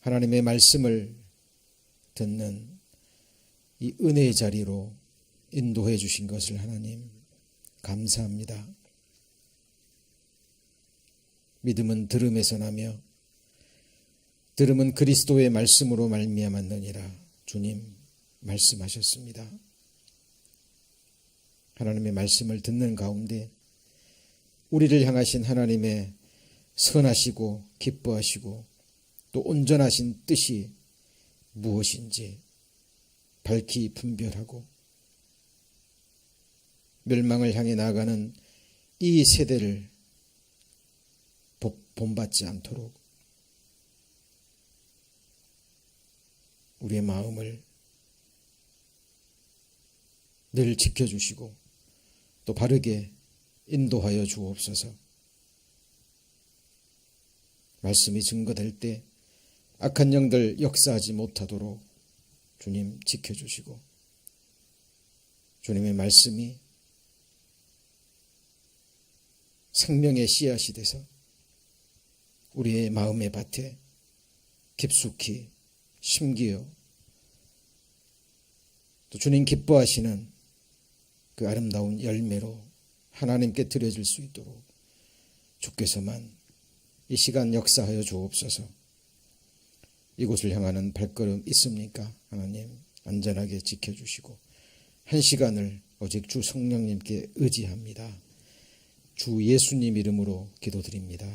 하나님의 말씀을 듣는 이 은혜의 자리로 인도해 주신 것을 하나님 감사합니다. 믿음은 들음에서 나며 들음은 그리스도의 말씀으로 말미암았느니라 주님 말씀하셨습니다. 하나님의 말씀을 듣는 가운데 우리를 향하신 하나님의 선하시고 기뻐하시고 또 온전하신 뜻이 무엇인지 밝히 분별하고 멸망을 향해 나아가는 이 세대를 본받지 않도록 우리의 마음을 늘 지켜주시고 또 바르게 인도하여 주옵소서. 말씀이 증거될 때 악한 영들 역사하지 못하도록 주님 지켜주시고 주님의 말씀이 생명의 씨앗이 돼서 우리의 마음의 밭에 깊숙이 심기어 또 주님 기뻐하시는 그 아름다운 열매로 하나님께 드려질 수 있도록 주께서만 이 시간 역사하여 주옵소서. 이곳을 향하는 발걸음 있습니까? 하나님 안전하게 지켜주시고 한 시간을 오직 주 성령님께 의지합니다. 주 예수님 이름으로 기도드립니다.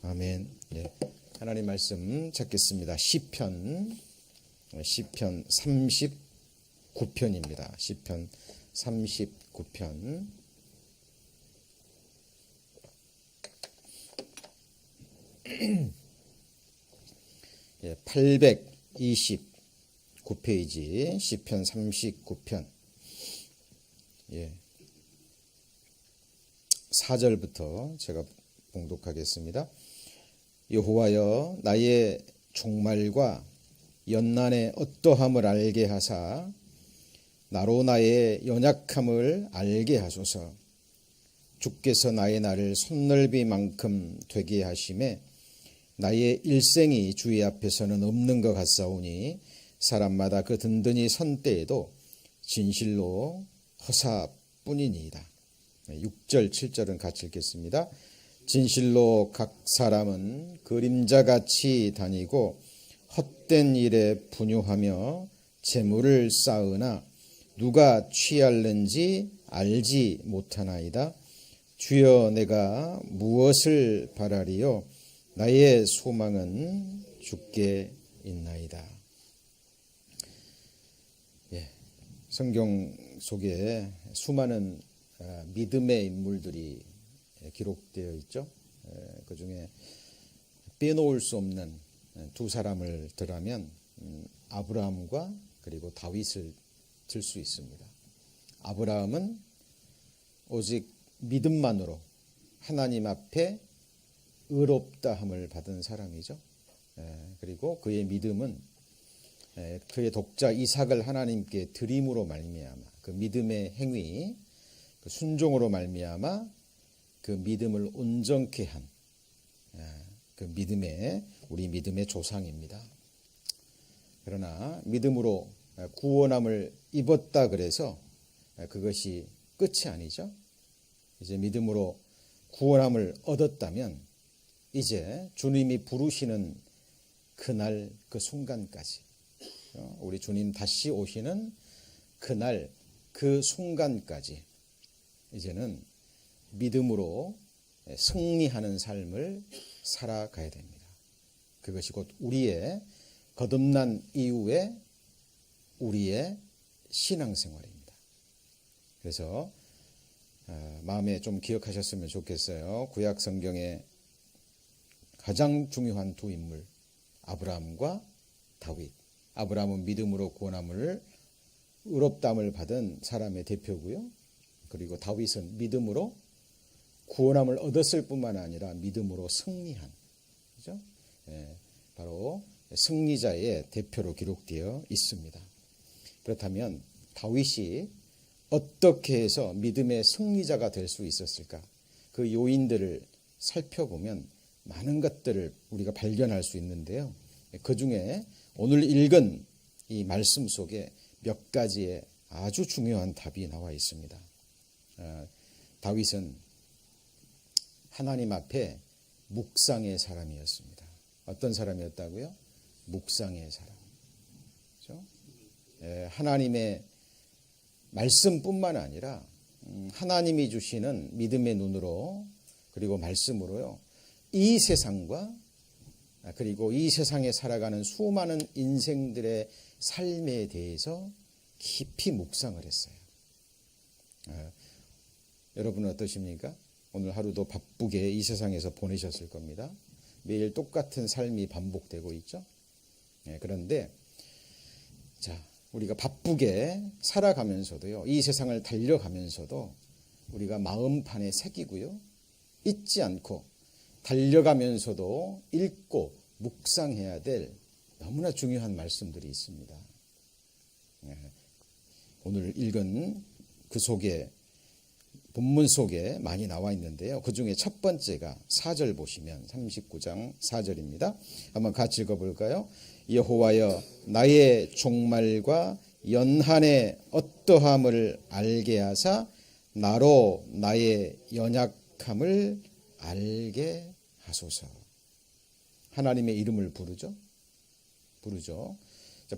아멘. 네. 하나님 말씀 찾겠습니다. 시편 39편입니다. 시편 39편. 예, 829페이지 시편 39편. 예. 4절부터 제가 봉독하겠습니다. 여호와여 나의 종말과 연난의 어떠함을 알게 하사 나로 나의 연약함을 알게 하소서. 주께서 나의 날을 손넓이만큼 되게 하심에 나의 일생이 주의 앞에서는 없는 것 같사오니 사람마다 그 든든히 선 때에도 진실로 허사뿐이니이다. 6절 7절은 같이 읽겠습니다. 진실로 각 사람은 그림자같이 다니고 헛된 일에 분유하며 재물을 쌓으나 누가 취할는지 알지 못하나이다. 주여 내가 무엇을 바라리요? 나의 소망은 주께 있나이다. 예, 성경 속에 수많은 믿음의 인물들이 기록되어 있죠. 그 중에 빼놓을 수 없는 두 사람을 들라면 아브라함과 그리고 다윗을 들 수 있습니다. 아브라함은 오직 믿음만으로 하나님 앞에 의롭다함을 받은 사람이죠. 그리고 그의 믿음은 그의 독자 이삭을 하나님께 드림으로 말미암아 그 믿음의 행위, 그 순종으로 말미암아 그 믿음을 온전케 한 그 우리 믿음의 조상입니다. 그러나 믿음으로 구원함을 입었다 그래서 그것이 끝이 아니죠. 이제 믿음으로 구원함을 얻었다면 이제 주님이 부르시는 그날 그 순간까지 우리 주님 다시 오시는 그날 그 순간까지 이제는 믿음으로 승리하는 삶을 살아가야 됩니다. 그것이 곧 우리의 거듭난 이후에 우리의 신앙생활입니다. 그래서 마음에 좀 기억하셨으면 좋겠어요. 구약 성경에 가장 중요한 두 인물 아브라함과 다윗. 아브라함은 믿음으로 구원함을 의롭다함을 받은 사람의 대표고요. 그리고 다윗은 믿음으로 구원함을 얻었을 뿐만 아니라 믿음으로 승리한, 그죠? 바로 승리자의 대표로 기록되어 있습니다. 그렇다면 다윗이 어떻게 해서 믿음의 승리자가 될 수 있었을까? 그 요인들을 살펴보면 많은 것들을 우리가 발견할 수 있는데요. 그 중에 오늘 읽은 이 말씀 속에 몇 가지의 아주 중요한 답이 나와 있습니다. 다윗은 하나님 앞에 묵상의 사람이었습니다. 어떤 사람이었다고요? 묵상의 사람. 그렇죠? 하나님의 말씀뿐만 아니라 하나님이 주시는 믿음의 눈으로 그리고 말씀으로요, 이 세상과 그리고 이 세상에 살아가는 수많은 인생들의 삶에 대해서 깊이 묵상을 했어요. 여러분은 어떠십니까? 오늘 하루도 바쁘게 이 세상에서 보내셨을 겁니다. 매일 똑같은 삶이 반복되고 있죠. 그런데 자, 우리가 바쁘게 살아가면서도요, 이 세상을 달려가면서도 우리가 마음판에 새기고요, 잊지 않고 달려가면서도 읽고 묵상해야 될 너무나 중요한 말씀들이 있습니다. 오늘 읽은 그 속에, 본문 속에 많이 나와 있는데요. 그 중에 첫 번째가 4절 보시면 39장 4절입니다. 한번 같이 읽어볼까요? 여호와여, 나의 종말과 연한의 어떠함을 알게 하사 나로 나의 연약함을 알게 하소서. 하나님의 이름을 부르죠.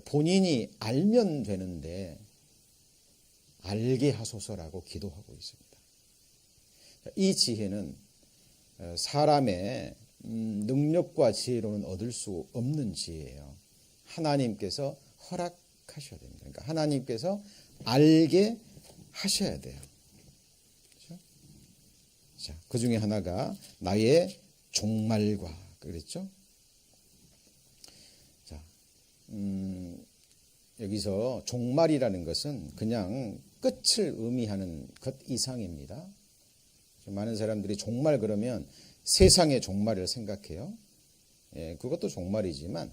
본인이 알면 되는데 알게 하소서라고 기도하고 있습니다. 이 지혜는 사람의 능력과 지혜로는 얻을 수 없는 지혜예요. 하나님께서 허락하셔야 됩니다. 그러니까 하나님께서 알게 하셔야 돼요. 그렇죠? 자, 그 중에 하나가 나의 종말과 그랬죠. 자, 여기서 종말이라는 것은 그냥 끝을 의미하는 것 이상입니다. 많은 사람들이 종말 그러면 세상의 종말을 생각해요. 그것도 종말이지만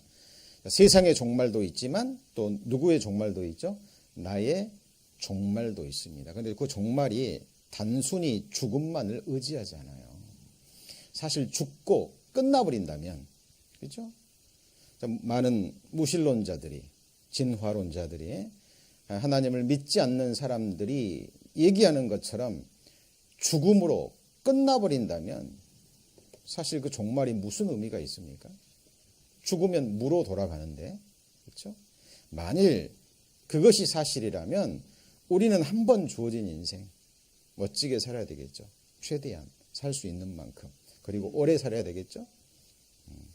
세상의 종말도 있지만 또 누구의 종말도 있죠? 나의 종말도 있습니다. 그런데 그 종말이 단순히 죽음만을 의지하지 않아요. 사실 죽고 끝나버린다면, 그렇죠? 많은 무신론자들이, 진화론자들이, 하나님을 믿지 않는 사람들이 얘기하는 것처럼 죽음으로 끝나버린다면 사실 그 종말이 무슨 의미가 있습니까? 죽으면 무로 돌아가는데, 그렇죠? 만일 그것이 사실이라면 우리는 한 번 주어진 인생 멋지게 살아야 되겠죠. 최대한 살 수 있는 만큼. 그리고 오래 살아야 되겠죠.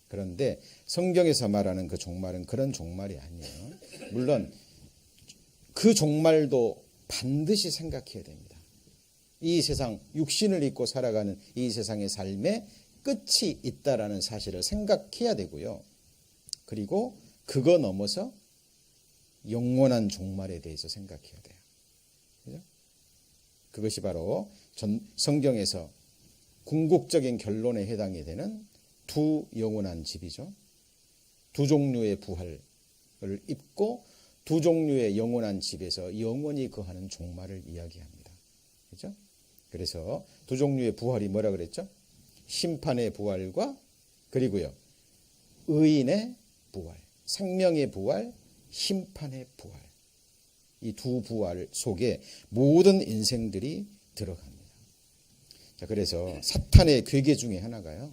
그런데 성경에서 말하는 그 종말은 그런 종말이 아니에요. 물론 그 종말도 반드시 생각해야 됩니다. 이 세상 육신을 입고 살아가는 이 세상의 삶에 끝이 있다라는 사실을 생각해야 되고요. 그리고 그거 넘어서 영원한 종말에 대해서 생각해야 돼요. 그죠? 그것이 바로 성경에서 궁극적인 결론에 해당이 되는 두 영원한 집이죠. 두 종류의 부활을 입고 두 종류의 영원한 집에서 영원히 거하는 종말을 이야기합니다. 그죠? 그래서 두 종류의 부활이 뭐라 그랬죠? 심판의 부활과 그리고요, 의인의 부활, 생명의 부활, 심판의 부활. 이 두 부활 속에 모든 인생들이 들어갑니다. 자, 그래서 사탄의 괴계 중에 하나가요,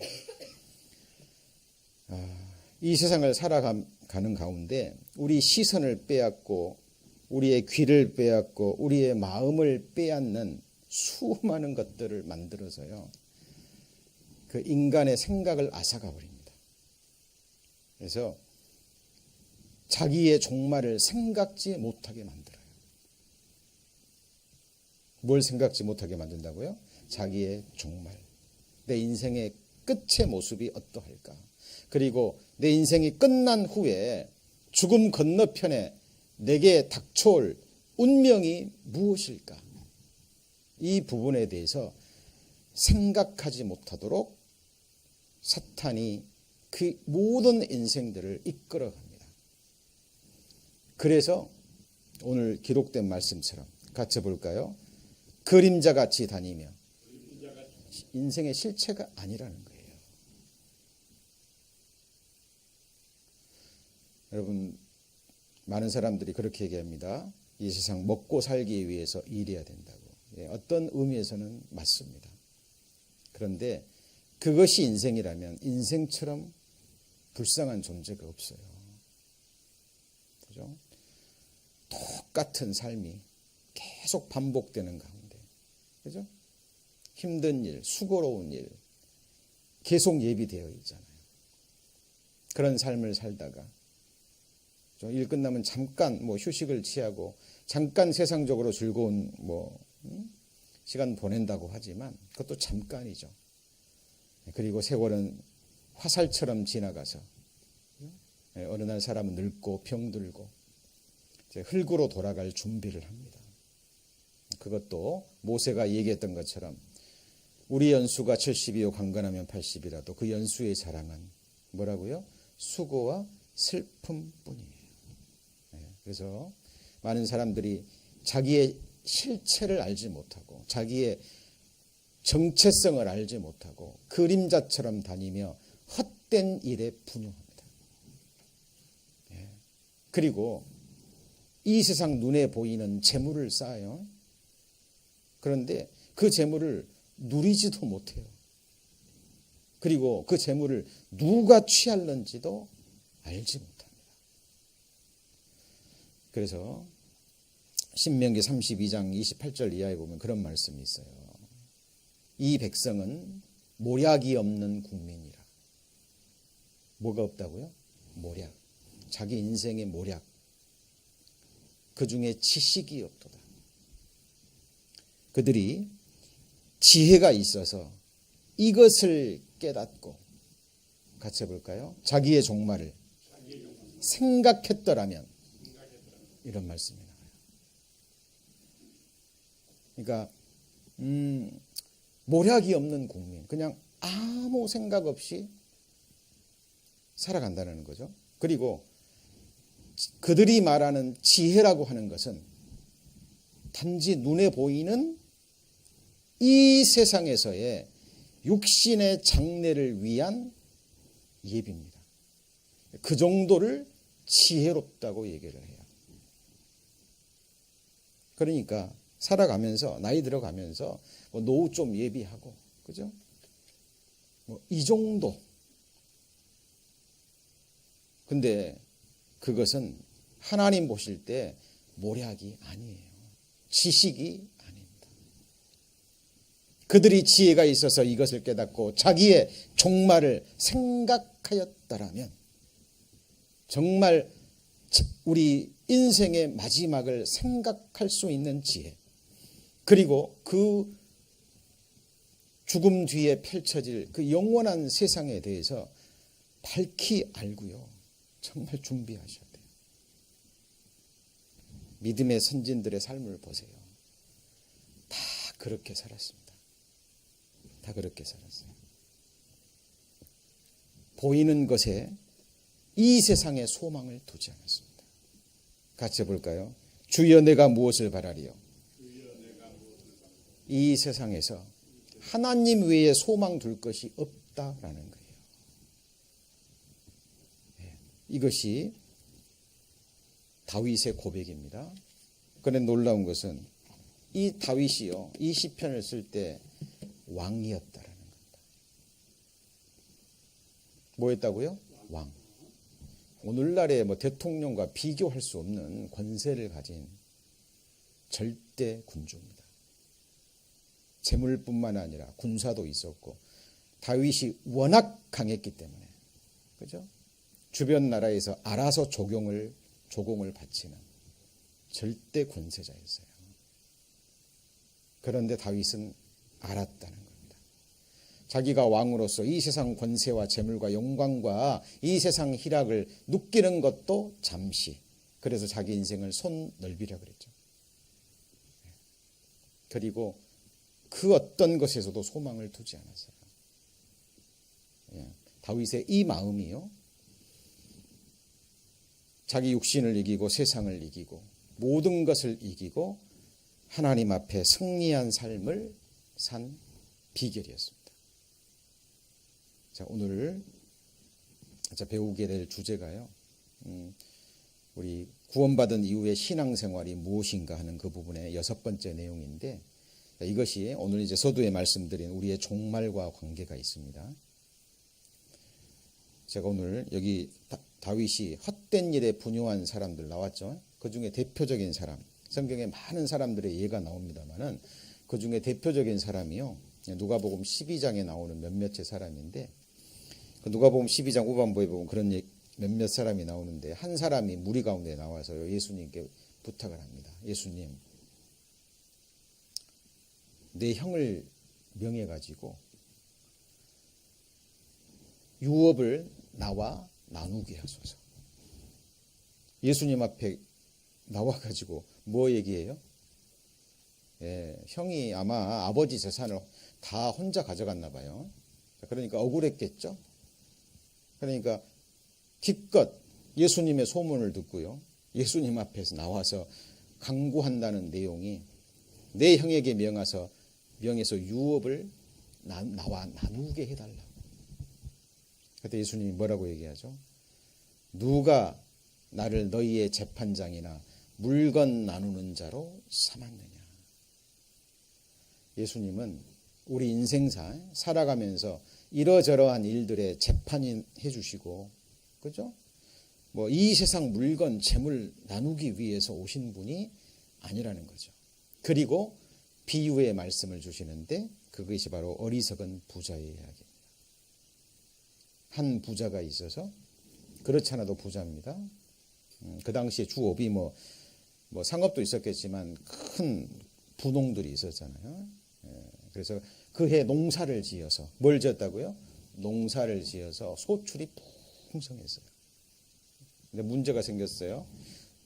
이 세상을 살아가는 가운데 우리 시선을 빼앗고 우리의 귀를 빼앗고 우리의 마음을 빼앗는 수많은 것들을 만들어서요, 그 인간의 생각을 앗아가 버립니다. 그래서 자기의 종말을 생각지 못하게 만들어요. 뭘 생각지 못하게 만든다고요? 자기의 종말. 내 인생의 끝의 모습이 어떠할까? 그리고 내 인생이 끝난 후에 죽음 건너편에 내게 닥쳐올 운명이 무엇일까? 이 부분에 대해서 생각하지 못하도록 사탄이 그 모든 인생들을 이끌어갑니다. 그래서 오늘 기록된 말씀처럼 같이 볼까요? 그림자같이 다니며 인생의 실체가 아니라는 거예요. 여러분, 많은 사람들이 그렇게 얘기합니다. 이 세상 먹고 살기 위해서 일해야 된다고. 예, 어떤 의미에서는 맞습니다. 그런데 그것이 인생이라면 인생처럼 불쌍한 존재가 없어요. 그죠? 똑같은 삶이 계속 반복되는 가운데, 그죠? 힘든 일, 수고로운 일, 계속 예비되어 있잖아요. 그런 삶을 살다가 일 끝나면 잠깐 휴식을 취하고 잠깐 세상적으로 즐거운 시간 보낸다고 하지만 그것도 잠깐이죠. 그리고 세월은 화살처럼 지나가서 어느 날 사람은 늙고 병들고 이제 흙으로 돌아갈 준비를 합니다. 그것도 모세가 얘기했던 것처럼 우리 연수가 70이요 강건하면 80이라도 그 연수의 자랑은 뭐라고요? 수고와 슬픔뿐이에요. 그래서 많은 사람들이 자기의 실체를 알지 못하고 자기의 정체성을 알지 못하고 그림자처럼 다니며 헛된 일에 분용합니다. 그리고 이 세상 눈에 보이는 재물을 쌓아요. 그런데 그 재물을 누리지도 못해요. 그리고 그 재물을 누가 취할는지도 알지 못합니다. 그래서 신명기 32장 28절 이하에 보면 그런 말씀이 있어요. 이 백성은 모략이 없는 국민이라. 뭐가 없다고요? 모략. 자기 인생의 모략. 그 중에 지식이 없도다. 그들이 지혜가 있어서 이것을 깨닫고 같이 해볼까요? 자기의 종말을 생각했더라면 이런 말씀이 나와요. 그러니까 모략이 없는 국민, 그냥 아무 생각 없이 살아간다는 거죠. 그리고 그들이 말하는 지혜라고 하는 것은 단지 눈에 보이는 이 세상에서의 육신의 장래를 위한 예비입니다. 그 정도를 지혜롭다고 얘기를 해요. 그러니까 살아가면서 나이 들어가면서 노후 좀 예비하고, 그죠? 이 정도. 근데 그것은 하나님 보실 때 모략이 아니에요. 지식이 아닙니다. 그들이 지혜가 있어서 이것을 깨닫고 자기의 종말을 생각하였다라면 정말 우리 인생의 마지막을 생각할 수 있는 지혜, 그리고 그 죽음 뒤에 펼쳐질 그 영원한 세상에 대해서 밝히 알고요. 정말 준비하셔야 돼요. 믿음의 선진들의 삶을 보세요. 다 그렇게 살았습니다. 다 그렇게 살았어요. 보이는 것에 이 세상에 소망을 두지 않았습니다. 같이 해볼까요? 주여 내가 무엇을 바라리요? 이 세상에서 하나님 외에 소망 둘 것이 없다라는 거예요. 이것이 다윗의 고백입니다. 그런데 놀라운 것은 이 다윗이요, 이 시편을 쓸 때 왕이었다라는 겁니다. 뭐였다고요? 왕. 오늘날의 대통령과 비교할 수 없는 권세를 가진 절대 군주입니다. 재물뿐만 아니라 군사도 있었고 다윗이 워낙 강했기 때문에, 그죠? 주변 나라에서 알아서 조공을 바치는 절대 권세자였어요. 그런데 다윗은 알았다는 겁니다. 자기가 왕으로서 이 세상 권세와 재물과 영광과 이 세상 희락을 누끼는 것도 잠시, 그래서 자기 인생을 손 넓히려 그랬죠. 그리고 그 어떤 것에서도 소망을 두지 않았어요. 다윗의 이 마음이요, 자기 육신을 이기고 세상을 이기고 모든 것을 이기고 하나님 앞에 승리한 삶을 산 비결이었습니다. 자, 오늘 배우게 될 주제가요, 우리 구원받은 이후의 신앙생활이 무엇인가 하는 그 부분의 6번째 내용인데, 이것이 오늘 이제 서두에 말씀드린 우리의 종말과 관계가 있습니다. 제가 오늘 여기 다윗이 헛된 일에 분요한 사람들 나왔죠. 그 중에 대표적인 사람, 성경에 많은 사람들의 예가 나옵니다만은 그 중에 대표적인 사람이요, 누가복음 12장에 나오는 몇몇의 사람인데, 그 누가복음 12장 후반부에 보면 그런 몇몇 사람이 나오는데, 한 사람이 무리 가운데 나와서 예수님께 부탁을 합니다. 예수님, 내 형을 명해가지고 유업을 나와 나누게 하소서. 예수님 앞에 나와가지고 뭐 얘기해요? 형이 아마 아버지 재산을 다 혼자 가져갔나 봐요. 그러니까 억울했겠죠. 그러니까 기껏 예수님의 소문을 듣고요, 예수님 앞에서 나와서 강구한다는 내용이 내 형에게 명해서 유업을 나와 나누게 해달라고. 그때 예수님이 뭐라고 얘기하죠? 누가 나를 너희의 재판장이나 물건 나누는 자로 삼았느냐. 예수님은 우리 인생사 살아가면서 이러저러한 일들에 재판해 주시고, 그죠? 뭐 이 세상 물건, 재물 나누기 위해서 오신 분이 아니라는 거죠. 그리고 비유의 말씀을 주시는데, 그것이 바로 어리석은 부자의 이야기입니다. 한 부자가 있어서, 그렇지 않아도 부자입니다. 그 당시에 주업이 뭐 상업도 있었겠지만 큰 분홍들이 있었잖아요. 그래서 그해 농사를 지어서, 뭘 지었다고요? 농사를 지어서 소출이 풍성했어요. 근데 문제가 생겼어요.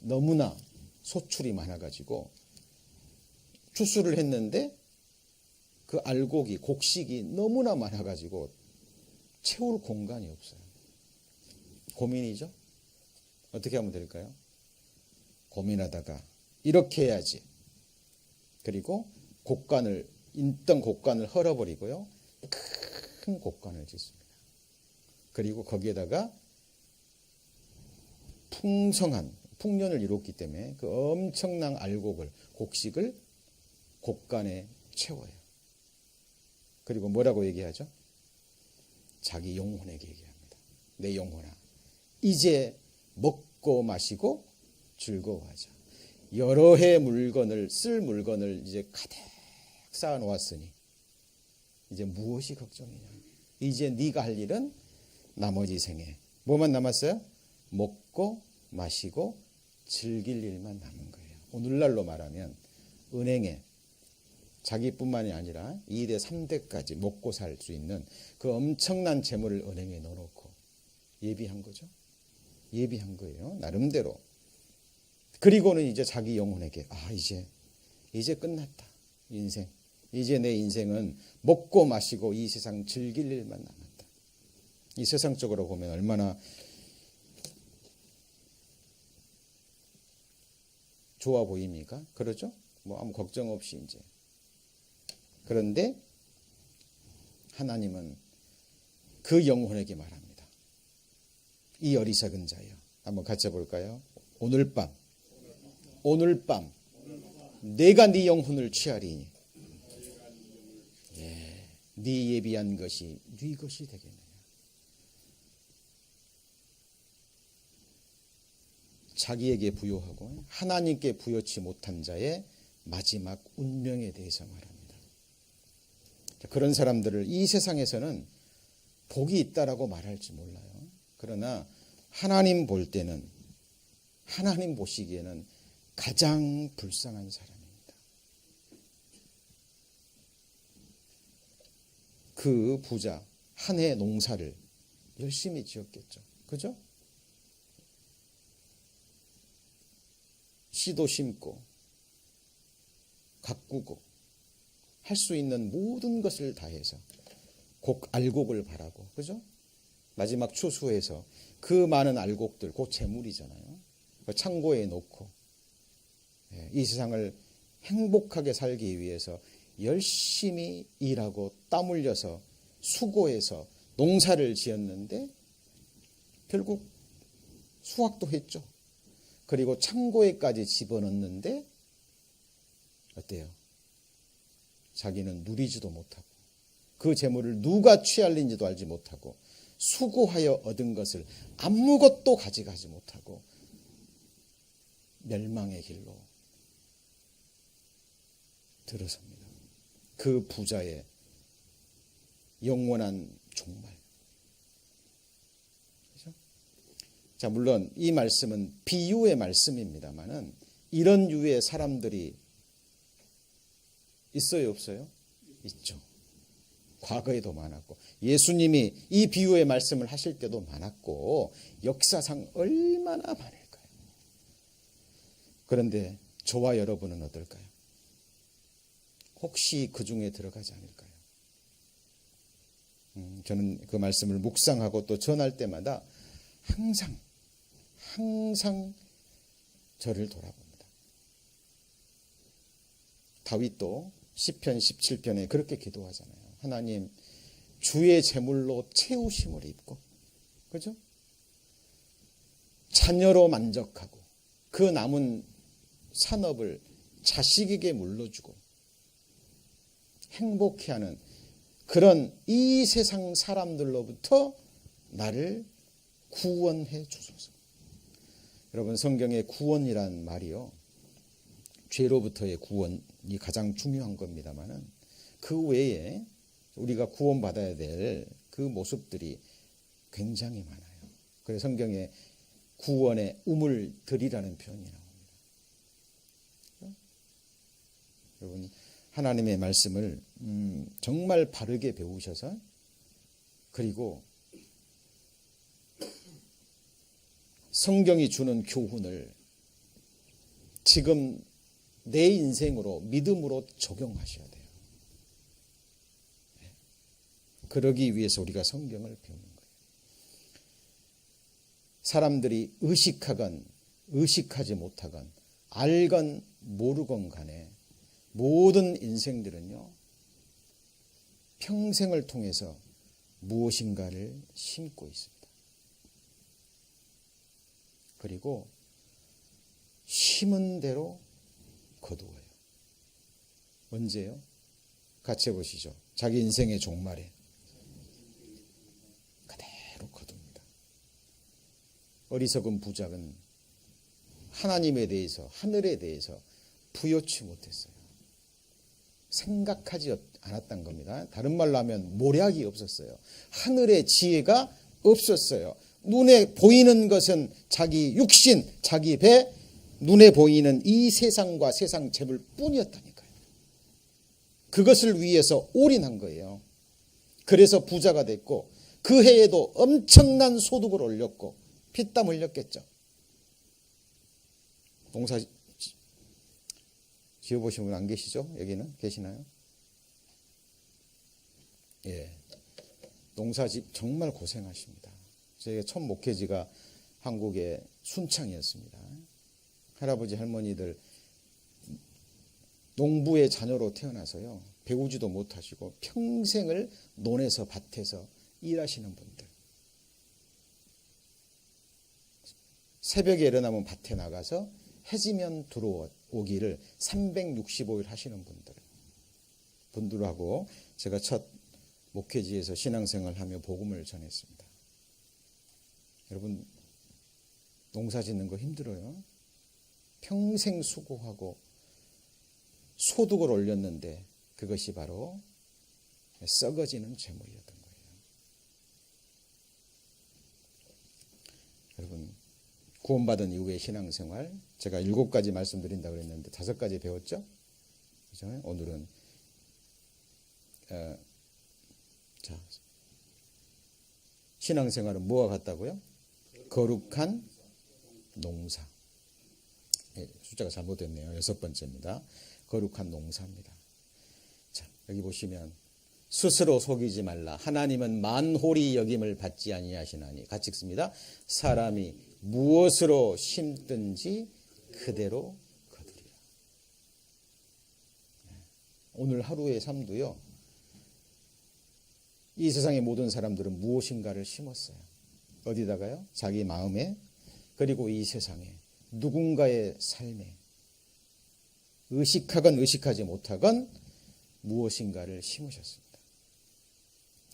너무나 소출이 많아가지고 추수를 했는데 그 알곡이, 곡식이 너무나 많아가지고 채울 공간이 없어요. 고민이죠. 어떻게 하면 될까요? 고민하다가 이렇게 해야지. 그리고 있던 곡간을 헐어버리고요, 큰 곡간을 짓습니다. 그리고 거기에다가 풍년을 이뤘기 때문에 그 엄청난 알곡을, 곡식을 곡간에 채워요. 그리고 뭐라고 얘기하죠? 자기 영혼에게 얘기합니다. 내 영혼아, 이제 먹고 마시고 즐거워하자. 여러 해 쓸 물건을 이제 가득 쌓아 놓았으니 이제 무엇이 걱정이냐. 이제 네가 할 일은 나머지 생에 뭐만 남았어요? 먹고 마시고 즐길 일만 남은 거예요. 오늘날로 말하면 은행에 자기뿐만이 아니라 2대 3대까지 먹고 살 수 있는 그 엄청난 재물을 은행에 넣어놓고 예비한 거죠. 예비한 거예요, 나름대로. 그리고는 이제 자기 영혼에게 이제 끝났다, 인생. 이제 내 인생은 먹고 마시고 이 세상 즐길 일만 남았다. 이 세상적으로 보면 얼마나 좋아 보입니까? 그러죠? 뭐 아무 걱정 없이 이제. 그런데 하나님은 그 영혼에게 말합니다. 이 어리석은 자여. 한번 같이 볼까요? 오늘 밤 내가 네 영혼을 취하리니 네 예비한 것이 네 것이 되겠느냐. 자기에게 부여하고 하나님께 부여치 못한 자의 마지막 운명에 대해서 말합니다. 그런 사람들을 이 세상에서는 복이 있다라고 말할지 몰라요. 그러나 하나님 볼 때는, 하나님 보시기에는 가장 불쌍한 사람입니다. 그 부자 한 해 농사를 열심히 지었겠죠. 그죠? 씨도 심고 가꾸고 할 수 있는 모든 것을 다해서 알곡을 바라고, 그죠? 마지막 추수해서 그 많은 알곡들, 곧 재물이잖아요. 창고에 놓고 이 세상을 행복하게 살기 위해서 열심히 일하고 땀 흘려서 수고해서 농사를 지었는데 결국 수확도 했죠. 그리고 창고에까지 집어넣는데 어때요? 자기는 누리지도 못하고 그 재물을 누가 취할는지도 알지 못하고 수고하여 얻은 것을 아무것도 가져가지 못하고 멸망의 길로 들어섭니다. 그 부자의 영원한 종말. 그렇죠? 자, 물론 이 말씀은 비유의 말씀입니다만은 이런 유의 사람들이 있어요, 없어요? 있죠. 과거에도 많았고 예수님이 이 비유의 말씀을 하실 때도 많았고 역사상 얼마나 많을까요? 그런데 저와 여러분은 어떨까요? 혹시 그 중에 들어가지 않을까요? 저는 그 말씀을 묵상하고 또 전할 때마다 항상 저를 돌아봅니다. 다윗도 시편 17편에 그렇게 기도하잖아요. 하나님, 주의 재물로 채우심을 입고, 그죠? 자녀로 만족하고 그 남은 산업을 자식에게 물려주고 행복해하는 그런 이 세상 사람들로부터 나를 구원해 주소서. 여러분, 성경의 구원이란 말이요, 죄로부터의 구원이 가장 중요한 겁니다만은 그 외에 우리가 구원받아야 될 그 모습들이 굉장히 많아요. 그래서 성경에 구원의 우물들이라는 표현이 나옵니다. 여러분, 하나님의 말씀을 정말 바르게 배우셔서 그리고 성경이 주는 교훈을 지금 내 인생으로 믿음으로 적용하셔야 돼요. 그러기 위해서 우리가 성경을 배우는 거예요. 사람들이 의식하건 의식하지 못하건 알건 모르건 간에 모든 인생들은요, 평생을 통해서 무엇인가를 심고 있습니다. 그리고 심은 대로 거두어요. 언제요? 같이 해보시죠. 자기 인생의 종말에 그대로 거둡니다. 어리석은 부작은 하나님에 대해서, 하늘에 대해서 부여치 못했어요. 생각하지 않았던 겁니다. 다른 말로 하면 모략이 없었어요. 하늘의 지혜가 없었어요. 눈에 보이는 것은 자기 육신, 자기 배, 눈에 보이는 이 세상과 세상 재물 뿐이었다니까요. 그것을 위해서 올인한 거예요. 그래서 부자가 됐고 그 해에도 엄청난 소득을 올렸고 피땀 흘렸겠죠. 농사 지어보신 분 안 계시죠? 여기는 계시나요? 예, 농사집 정말 고생하십니다. 저희가 첫 목회지가 한국의 순창이었습니다. 할아버지 할머니들 농부의 자녀로 태어나서요, 배우지도 못하시고 평생을 논에서 밭에서 일하시는 분들, 새벽에 일어나면 밭에 나가서 해지면 들어오기를 365일 하시는 분들하고 제가 첫 목회지에서 신앙생활하며 복음을 전했습니다. 여러분, 농사 짓는 거 힘들어요. 평생 수고하고 소득을 올렸는데 그것이 바로 썩어지는 재물이었던 거예요. 여러분, 구원받은 이후의 신앙생활, 제가 7가지 말씀드린다고 그랬는데 5가지 배웠죠? 그죠? 오늘은 자, 신앙생활은 뭐와 같다고요? 거룩한 농사. 예, 숫자가 잘못됐네요. 6번째입니다. 거룩한 농사입니다. 자, 여기 보시면 스스로 속이지 말라. 하나님은 만홀히 여김을 받지 아니하시나니. 같이 읽습니다. 사람이 무엇으로 심든지 그대로 거두리라. 오늘 하루의 삶도요, 이 세상의 모든 사람들은 무엇인가를 심었어요. 어디다가요? 자기 마음에, 그리고 이 세상에 누군가의 삶에 의식하건 의식하지 못하건 무엇인가를 심으셨습니다.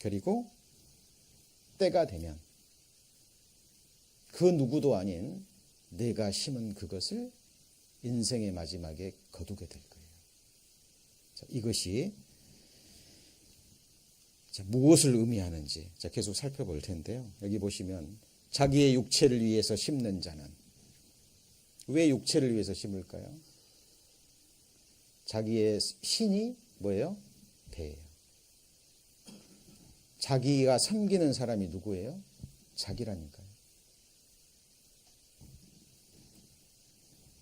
그리고 때가 되면 그 누구도 아닌 내가 심은 그것을 인생의 마지막에 거두게 될 거예요. 자, 이것이 무엇을 의미하는지 계속 살펴볼 텐데요. 여기 보시면 자기의 육체를 위해서 심는 자는, 왜 육체를 위해서 심을까요? 자기의 신이 뭐예요? 배예요. 자기가 섬기는 사람이 누구예요? 자기라니까요.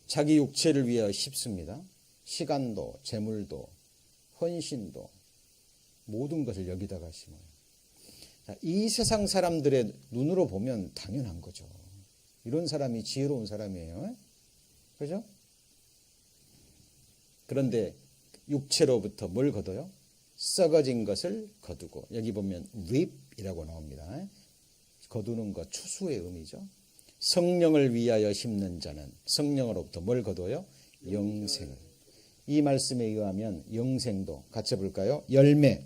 자기 육체를 위하여 심습니다. 시간도, 재물도, 헌신도, 모든 것을 여기다가 심어요. 자, 이 세상 사람들의 눈으로 보면 당연한 거죠. 이런 사람이 지혜로운 사람이에요. 그죠? 그런데 육체로부터 뭘 거둬요? 썩어진 것을 거두고, 여기 보면 reap이라고 나옵니다. 거두는 것, 추수의 의미죠. 성령을 위하여 심는 자는 성령으로부터 뭘 거둬요? 영생을. 이 말씀에 의하면 영생도 같이 볼까요? 열매에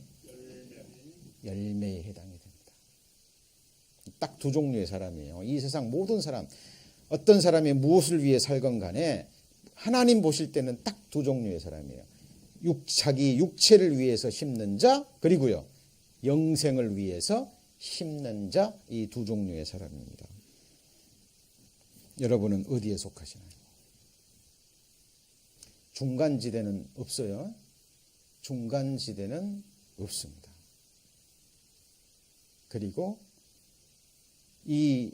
해당이 됩니다. 딱 두 종류의 사람이에요. 이 세상 모든 사람, 어떤 사람이 무엇을 위해 살건 간에 하나님 보실 때는 딱 두 종류의 사람이에요. 자기 육체를 위해서 심는 자, 그리고요 영생을 위해서 심는 자, 이 두 종류의 사람입니다. 여러분은 어디에 속하시나요? 중간지대는 없어요. 중간지대는 없습니다. 그리고 이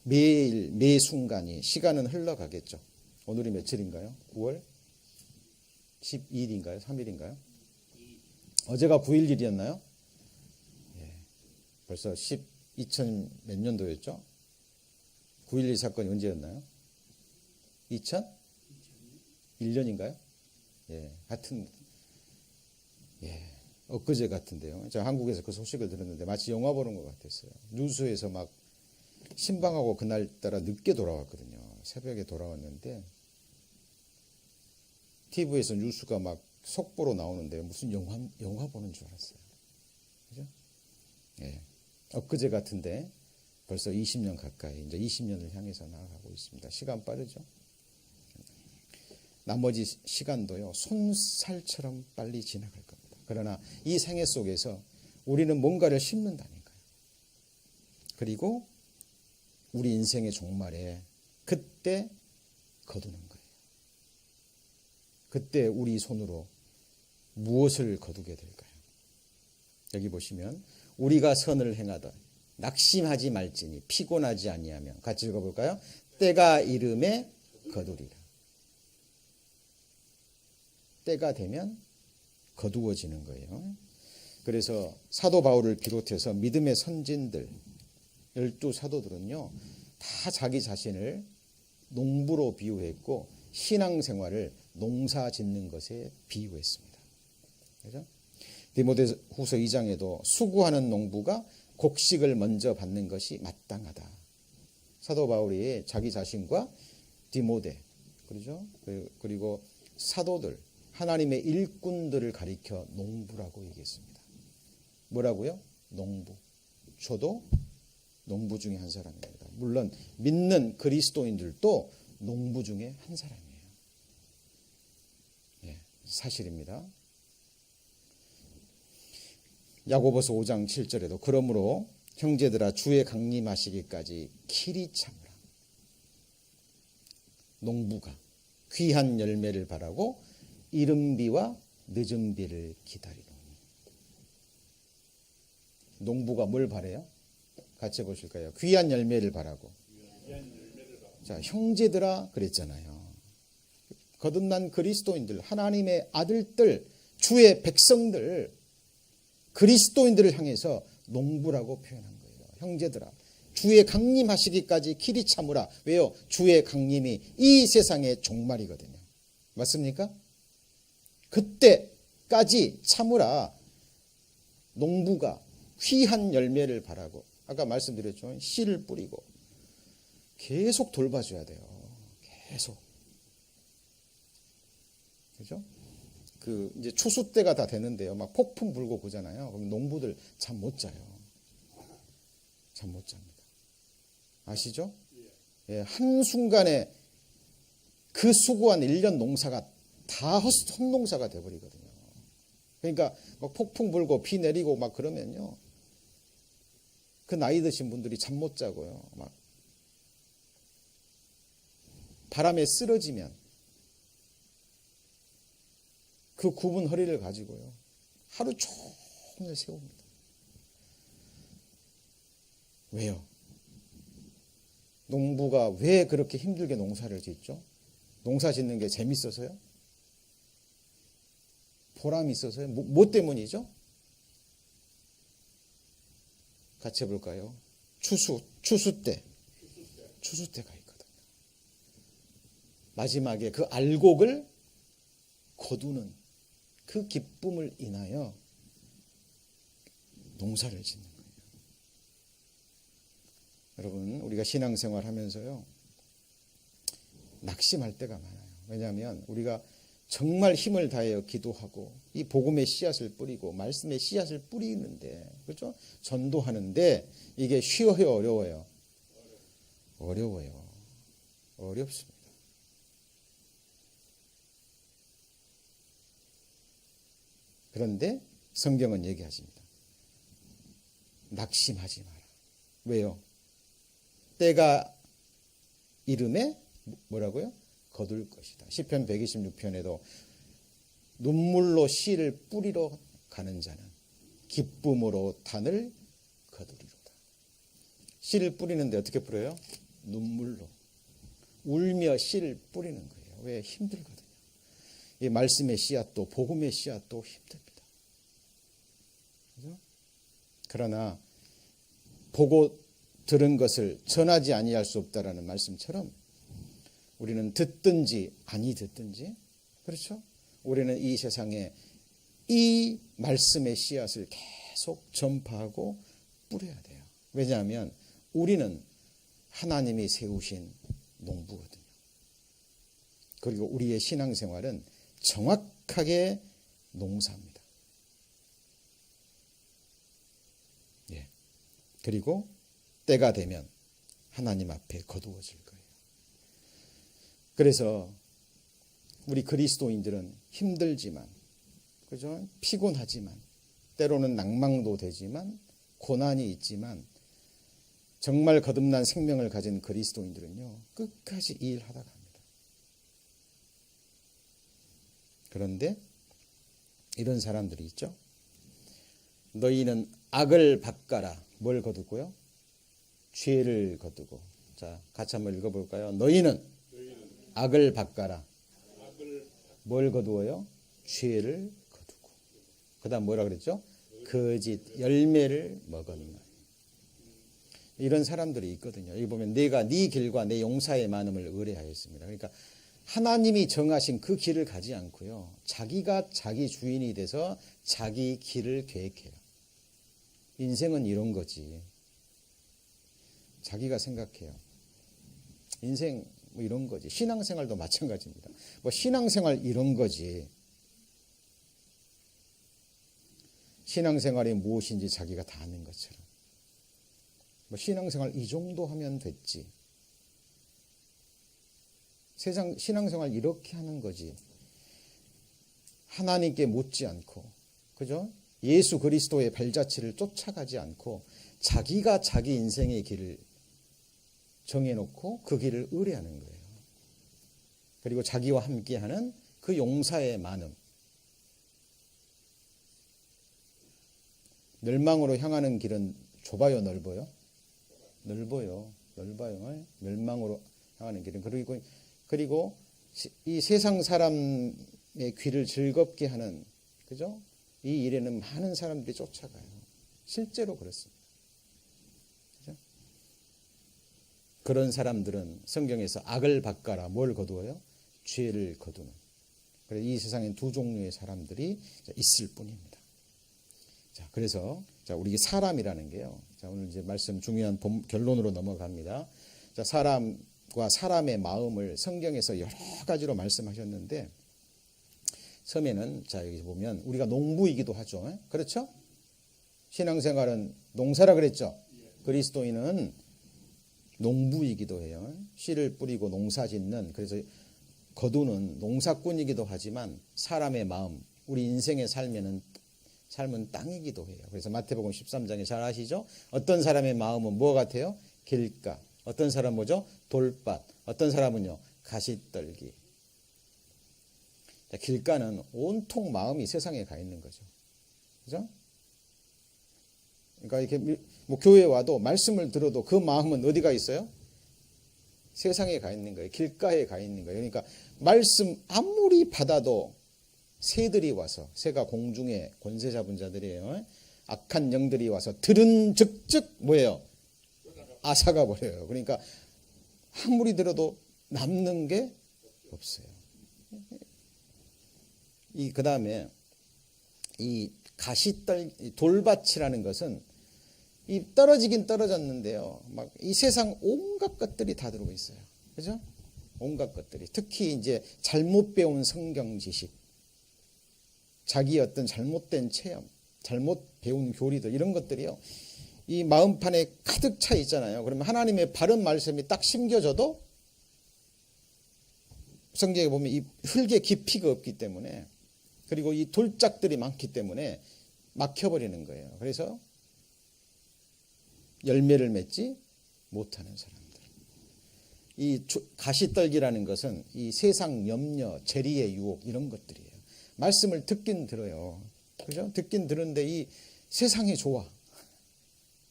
매일 매 순간이 시간은 흘러가겠죠. 오늘이 며칠인가요? 9월 12일인가요? 3일인가요? 어제가 9일이었나요? 예. 벌써 2000 몇 년도였죠? 9.11 사건이 언제였나요? 2001년인가요? 예, 하여튼 엊그제 같은데요. 제가 한국에서 그 소식을 들었는데 마치 영화 보는 것 같았어요. 뉴스에서 막 신방하고 그날따라 늦게 돌아왔거든요. 새벽에 돌아왔는데 TV에서 뉴스가 막 속보로 나오는데 무슨 영화 보는 줄 알았어요. 그죠? 예, 엊그제 같은데 벌써 20년 가까이, 이제 20년을 향해서 나아가고 있습니다. 시간 빠르죠? 나머지 시간도요, 손살처럼 빨리 지나갈 겁니다. 그러나 이 생애 속에서 우리는 뭔가를 심는다니까요. 그리고 우리 인생의 종말에 그때 거두는 거예요. 그때 우리 손으로 무엇을 거두게 될까요? 여기 보시면 우리가 선을 행하다 낙심하지 말지니 피곤하지 아니하며, 같이 읽어볼까요? 때가 이름에 거두리라. 때가 되면 거두어지는 거예요. 그래서 사도 바울을 비롯해서 믿음의 선진들 12사도들은요 다 자기 자신을 농부로 비유했고 신앙생활을 농사 짓는 것에 비유했습니다. 그렇죠? 디모데후서 2장에도 수고하는 농부가 곡식을 먼저 받는 것이 마땅하다. 사도 바울이 자기 자신과 디모데, 그렇죠? 그리고 사도들, 하나님의 일꾼들을 가리켜 농부라고 얘기했습니다. 뭐라고요? 농부. 저도 농부 중에 한 사람입니다. 물론 믿는 그리스도인들도 농부 중에 한 사람이에요. 예, 사실입니다. 야고보서 5장 7절에도 그러므로 형제들아 주의 강림하시기까지 길이 참으라. 농부가 귀한 열매를 바라고 이른 비와 늦은 비를 기다리노니. 농부가 뭘 바래요? 같이 보실까요? 귀한 열매를 바라고. 자, 형제들아 그랬잖아요. 거듭난 그리스도인들, 하나님의 아들들, 주의 백성들, 그리스도인들을 향해서 농부라고 표현한 거예요. 형제들아, 주의 강림하시기까지 길이 참으라. 왜요? 주의 강림이 이 세상의 종말이거든요. 맞습니까? 그때까지 참으라. 농부가 귀한 열매를 바라고, 아까 말씀드렸죠. 씨를 뿌리고 계속 돌봐줘야 돼요. 계속. 그죠? 이제 추수 때가 다 되는데요. 막 폭풍 불고 그러잖아요. 그럼 농부들 잠 못 자요. 잠 못 잡니다. 아시죠? 예, 한순간에 그 수고한 1년 농사가 다 헛농사가 돼버리거든요. 그러니까 막 폭풍 불고 비 내리고 막 그러면요. 그 나이 드신 분들이 잠 못 자고요. 막 바람에 쓰러지면 그 굽은 허리를 가지고요. 하루 종일 세웁니다. 왜요? 농부가 왜 그렇게 힘들게 농사를 짓죠? 농사 짓는 게 재밌어서요? 보람이 있어서요? 뭐 때문이죠? 같이 해볼까요? 추수 때가 있거든요. 마지막에 그 알곡을 거두는 그 기쁨을 인하여 농사를 짓는 거예요. 여러분, 우리가 신앙생활 하면서요, 낙심할 때가 많아요. 왜냐하면 우리가 정말 힘을 다하여 기도하고 이 복음의 씨앗을 뿌리고 말씀의 씨앗을 뿌리는데, 그렇죠? 전도하는데 이게 쉬워요, 어려워요? 어려워요. 어렵습니다. 그런데 성경은 얘기하십니다. 낙심하지 마라. 왜요? 때가 이름에 뭐라고요? 거둘 것이다. 시편 126편에도 눈물로 씨를 뿌리러 가는 자는 기쁨으로 단을 거두리로다. 씨를 뿌리는데 어떻게 뿌려요? 눈물로. 울며 씨를 뿌리는 거예요. 왜? 힘들거든요. 이 말씀의 씨앗도 복음의 씨앗도 힘듭니다. 그죠? 그러나 보고 들은 것을 전하지 아니할 수 없다라는 말씀처럼 우리는 듣든지 아니 듣든지, 그렇죠? 우리는 이 세상에 이 말씀의 씨앗을 계속 전파하고 뿌려야 돼요. 왜냐하면 우리는 하나님이 세우신 농부거든요. 그리고 우리의 신앙생활은 정확하게 농사입니다. 예. 그리고 때가 되면 하나님 앞에 거두어질 거예요. 그래서 우리 그리스도인들은 힘들지만, 그죠? 피곤하지만, 때로는 낭망도 되지만, 고난이 있지만, 정말 거듭난 생명을 가진 그리스도인들은요, 끝까지 일하다 갑니다. 그런데 이런 사람들이 있죠. 너희는 악을 바꿔라. 뭘 거두고요? 죄를 거두고. 자, 같이 한번 읽어볼까요? 너희는 악을 바꿔라. 뭘 거두어요? 죄를 거두고. 그 다음 뭐라 그랬죠? 거짓 열매를 먹었나. 이런 사람들이 있거든요. 여기 보면 내가 네 길과 내 용사의 많음을 의뢰하였습니다. 그러니까 하나님이 정하신 그 길을 가지 않고요. 자기가 자기 주인이 돼서 자기 길을 계획해요. 인생은 이런 거지. 자기가 생각해요. 인생 뭐 이런 거지. 신앙생활도 마찬가지입니다. 뭐 신앙생활 이런 거지. 신앙생활이 무엇인지 자기가 다 아는 것처럼. 뭐 신앙생활 이 정도 하면 됐지. 세상 신앙생활 이렇게 하는 거지. 하나님께 묻지 않고, 그죠? 예수 그리스도의 발자취를 쫓아가지 않고 자기가 자기 인생의 길을 정해놓고 그 길을 의뢰하는 거예요. 그리고 자기와 함께하는 그 용사의 많음. 멸망으로 향하는 길은 좁아요, 넓어요? 넓어요. 넓어요. 멸망으로 향하는 길은. 그리고 이 세상 사람의 귀를 즐겁게 하는, 그죠? 이 일에는 많은 사람들이 쫓아가요. 실제로 그렇습니다. 그죠? 그런 사람들은 성경에서 악을 바꿔라. 뭘 거두어요? 죄를 거두는. 그래서 이 세상엔 두 종류의 사람들이 있을 뿐입니다. 자, 그래서 우리 사람이라는 게요. 자, 오늘 이제 말씀 중요한 결론으로 넘어갑니다. 자, 사람의 마음을 성경에서 여러 가지로 말씀하셨는데, 처음에는 자 여기 보면 우리가 농부이기도 하죠. 그렇죠? 신앙생활은 농사라 그랬죠. 그리스도인은 농부이기도 해요. 씨를 뿌리고 농사 짓는, 그래서 거두는 농사꾼이기도 하지만 사람의 마음, 우리 인생의 삶은 땅이기도 해요. 그래서 마태복음 13장에 잘 아시죠? 어떤 사람의 마음은 뭐 같아요? 길가. 어떤 사람은 뭐죠? 돌밭. 어떤 사람은요? 가시떨기. 길가는 온통 마음이 세상에 가 있는 거죠. 그죠? 그러니까 이렇게 뭐 교회에 와도 말씀을 들어도 그 마음은 어디가 있어요? 세상에 가 있는 거예요. 길가에 가 있는 거예요. 그러니까 말씀 아무리 받아도 새들이 와서, 새가 공중에 권세 잡은 자들이에요. 악한 영들이 와서 들은 즉즉 뭐예요? 앗아가 버려요. 그러니까 아무리 들어도 남는 게 없어요. 그 다음에 이 돌밭이라는 것은 이 떨어지긴 떨어졌는데요. 막 이 세상 온갖 것들이 다 들어가 있어요. 그죠? 온갖 것들이. 특히 이제 잘못 배운 성경 지식, 자기 어떤 잘못된 체험, 잘못 배운 교리들, 이런 것들이요. 이 마음판에 가득 차 있잖아요. 그러면 하나님의 바른 말씀이 딱 심겨져도 성경에 보면 이 흙의 깊이가 없기 때문에, 그리고 이 돌짝들이 많기 때문에 막혀버리는 거예요. 그래서 열매를 맺지 못하는 사람들. 이 가시떨기라는 것은 이 세상 염려, 재리의 유혹, 이런 것들이에요. 말씀을 듣긴 들어요. 그죠? 듣긴 들은데 이 세상이 좋아.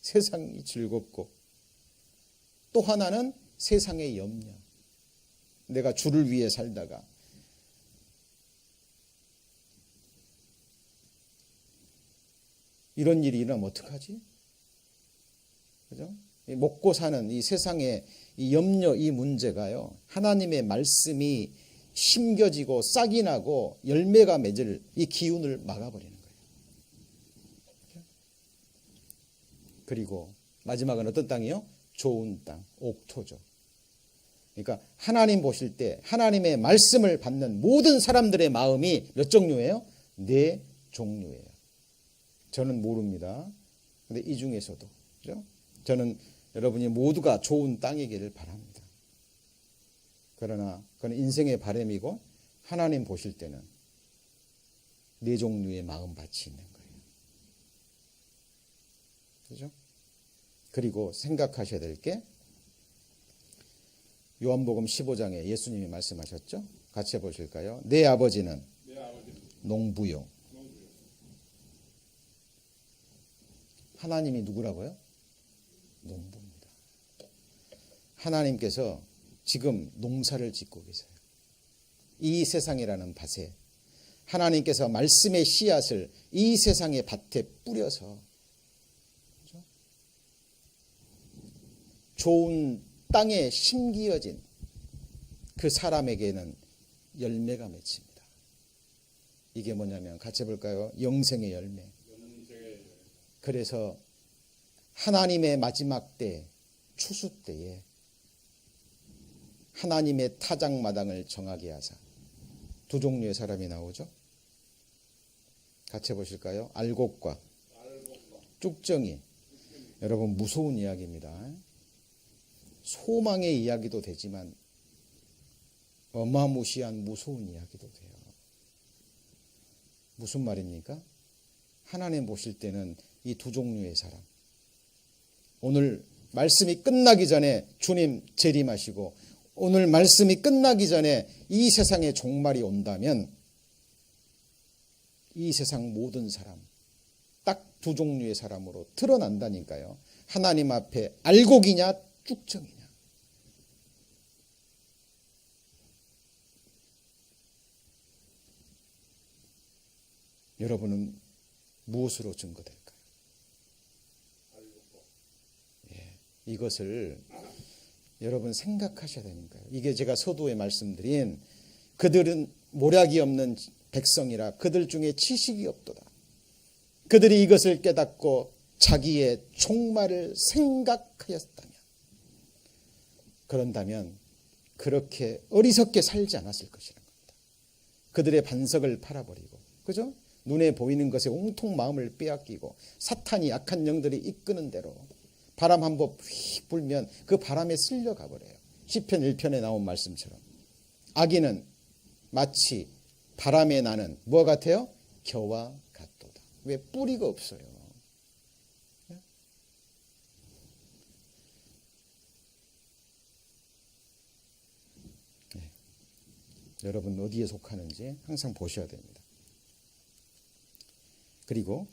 세상이 즐겁고, 또 하나는 세상의 염려. 내가 주를 위해 살다가 이런 일이 일어나면 어떡하지? 그죠? 먹고 사는 이 세상의 이 염려, 이 문제가요, 하나님의 말씀이 심겨지고 싹이 나고 열매가 맺을 이 기운을 막아버리는 거예요. 그리고 마지막은 어떤 땅이요? 좋은 땅, 옥토죠. 그러니까 하나님 보실 때 하나님의 말씀을 받는 모든 사람들의 마음이 몇 종류예요? 네 종류예요. 저는 모릅니다. 근데 이 중에서도, 그죠? 저는 여러분이 모두가 좋은 땅이기를 바랍니다. 그러나 그건 인생의 바람이고, 하나님 보실 때는 네 종류의 마음밭이 있는 거예요. 그죠? 그리고 생각하셔야 될 게, 요한복음 15장에 예수님이 말씀하셨죠? 같이 해보실까요? 내 아버지는 농부요. 하나님이 누구라고요? 농부입니다. 하나님께서 지금 농사를 짓고 계세요. 이 세상이라는 밭에 하나님께서 말씀의 씨앗을 이 세상의 밭에 뿌려서, 그렇죠? 좋은 땅에 심기어진 그 사람에게는 열매가 맺힙니다. 이게 뭐냐면, 같이 해볼까요? 영생의 열매. 그래서 하나님의 마지막 때, 추수 때에 하나님의 타작마당을 정하게 하사 두 종류의 사람이 나오죠. 같이 해보실까요? 알곡과 쭉정이. 여러분, 무서운 이야기입니다. 소망의 이야기도 되지만 어마무시한 무서운 이야기도 돼요. 무슨 말입니까? 하나님 보실 때는 이 두 종류의 사람, 오늘 말씀이 끝나기 전에 주님 재림하시고, 오늘 말씀이 끝나기 전에 이 세상의 종말이 온다면, 이 세상 모든 사람, 딱 두 종류의 사람으로 드러난다니까요. 하나님 앞에 알곡이냐 쭉정이냐. 여러분은 무엇으로 증거될까요? 이것을 여러분 생각하셔야 되니까요. 이게 제가 서두에 말씀드린, 그들은 모략이 없는 백성이라 그들 중에 지식이 없도다. 그들이 이것을 깨닫고 자기의 종말을 생각하였다면, 그런다면 그렇게 어리석게 살지 않았을 것이라는 겁니다. 그들의 반석을 팔아버리고, 그죠? 눈에 보이는 것에 온통 마음을 빼앗기고 사탄이 악한 영들이 이끄는 대로 바람 한 번 휙 불면 그 바람에 쓸려가 버려요. 시편 1편에 나온 말씀처럼 악인은 마치 바람에 나는 뭐가 같아요? 겨와 같도다. 왜? 뿌리가 없어요. 네. 여러분 어디에 속하는지 항상 보셔야 됩니다. 그리고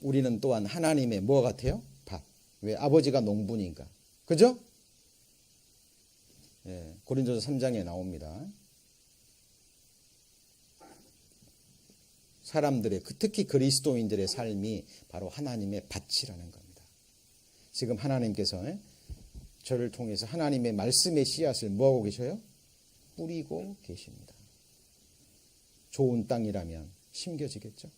우리는 또한 하나님의 뭐 같아요? 밭. 왜? 아버지가 농부니까. 그죠? 예, 고린도서 3장에 나옵니다. 사람들의, 특히 그리스도인들의 삶이 바로 하나님의 밭이라는 겁니다. 지금 하나님께서 저를 통해서 하나님의 말씀의 씨앗을 뭐하고 계셔요? 뿌리고 계십니다. 좋은 땅이라면 심겨지겠죠?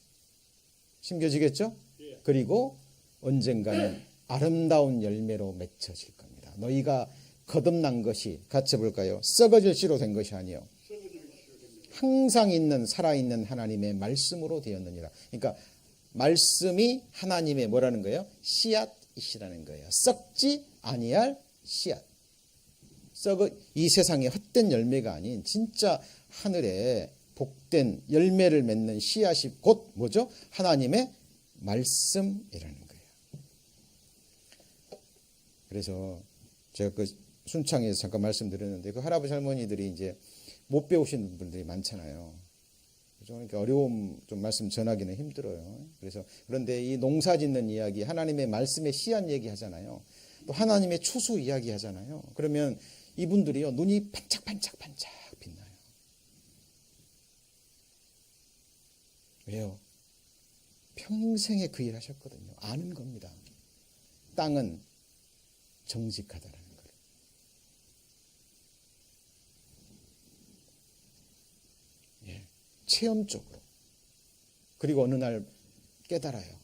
심겨지겠죠? 그리고 언젠가는 아름다운 열매로 맺혀질 겁니다. 너희가 거듭난 것이 같이 볼까요? 썩어질 씨로 된 것이 아니요 항상 있는 살아있는 하나님의 말씀으로 되었느니라. 그러니까 말씀이 하나님의 뭐라는 거예요? 씨앗이시라는 거예요. 썩지 아니할 씨앗. 이 세상에 헛된 열매가 아닌 진짜 하늘에 복된 열매를 맺는 씨앗이 곧 뭐죠? 하나님의 말씀이라는 거예요. 그래서 제가 그 순창에서 잠깐 말씀드렸는데 그 할아버지 할머니들이 이제 못 배우신 분들이 많잖아요. 그러니까 어려움 좀 말씀 전하기는 힘들어요. 그런데 이 농사 짓는 이야기, 하나님의 말씀의 씨앗 얘기 하잖아요. 또 하나님의 추수 이야기 하잖아요. 그러면 이분들이요, 눈이 반짝반짝반짝 빛나요. 왜요? 평생에 그 일 하셨거든요. 아는 겁니다. 땅은 정직하다라는 거예요. 예, 체험적으로. 그리고 어느 날 깨달아요.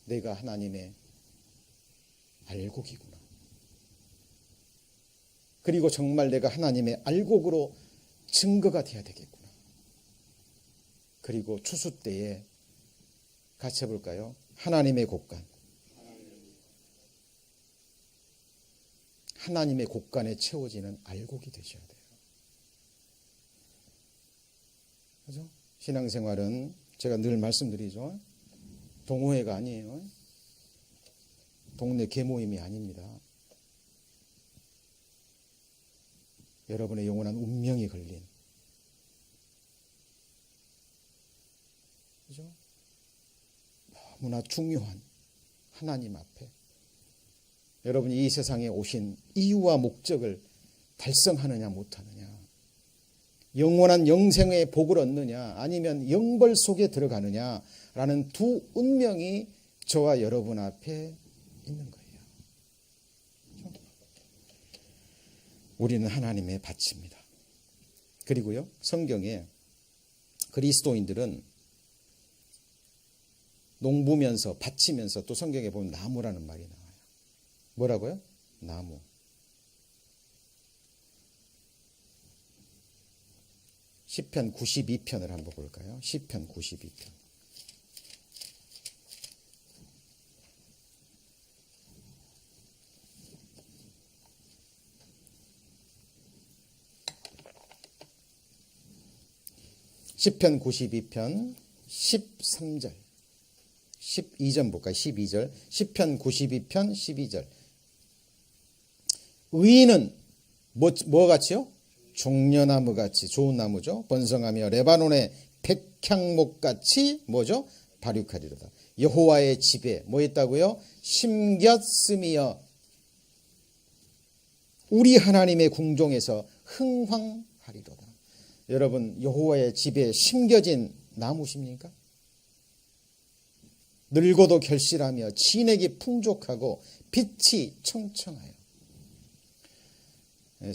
내가 하나님의 알곡이구나. 그리고 정말 내가 하나님의 알곡으로 증거가 돼야 되겠구나. 그리고 추수 때에 같이 해볼까요? 하나님의 곡간. 하나님의 곡간에 채워지는 알곡이 되셔야 돼요. 그죠? 신앙생활은 제가 늘 말씀드리죠. 동호회가 아니에요. 동네 계모임이 아닙니다. 여러분의 영원한 운명이 걸린, 그죠? 너무나 중요한 하나님 앞에 여러분이 이 세상에 오신 이유와 목적을 달성하느냐 못하느냐, 영원한 영생의 복을 얻느냐 아니면 영벌 속에 들어가느냐라는 두 운명이 저와 여러분 앞에 있는 거예요. 우리는 하나님의 밭입니다. 그리고요, 성경에 그리스도인들은 농부면서 밭이면서 또 성경에 보면 나무라는 말이 나와요. 뭐라고요? 나무. 시편 92편을 한번 볼까요? 시편 92편. 시편 92편 13절 12절 볼까요? 12절 시편 92편 12절 의인은 뭐 같이요? 종려나무 같이, 좋은 나무죠. 번성하며 레바논의 백향목 같이 뭐죠? 발육하리로다. 여호와의 집에 뭐 있다고요? 심겼으며 우리 하나님의 궁종에서 흥황하리로다. 여러분, 여호와의 집에 심겨진 나무십니까? 늙어도 결실하며 진액이 풍족하고 빛이 청청하여.